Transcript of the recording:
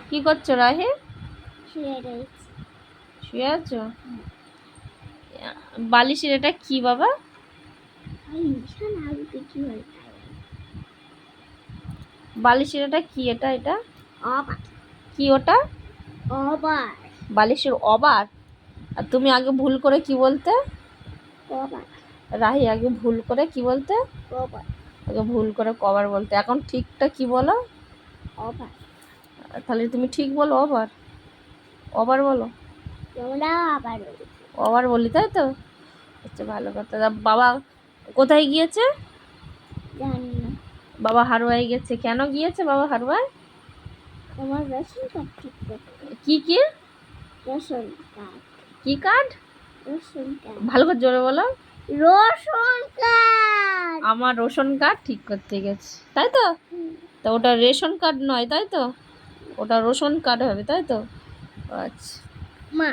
কি করছো রাহি? শুয়ে রয়েছে। শুয়ে আছো? বালিশের এটা কি বাবা? বালিশের এটা কি? এটা এটা কি? ওটা অবার বালিশের অবার। আর তুমি আগে ভুল করে কি বলতে? কবার রাহি আগে ভুল করে কি বলতে? কবার আগে ভুল করে কবার বলতে। এখন ঠিকটা কি বলো? অবার। তাহলে তুমি ঠিক বলো অবার। অবার বলো। তোমরা আবার অবার বলি, তাই তো? আচ্ছা, ভালো কথা। বাবা কোথায় গিয়েছে? জানি না। বাবা হারোয়ায় গেছে। কেন গিয়েছে বাবা হারোয়ায়? তোমার রেশন কার্ড ঠিক করতে। কি কি রেশন কার্ড। কি কার্ড? Ration card. ভালো করে জোরে বলো। Ration card. আমার রেশন কার্ড ঠিক করতে গেছে, তাই তো? তা ওটা রেশন কার্ড নয়, তাই তো? ওটা রেশন কার্ড হবে, তাই তো? আচ্ছা মা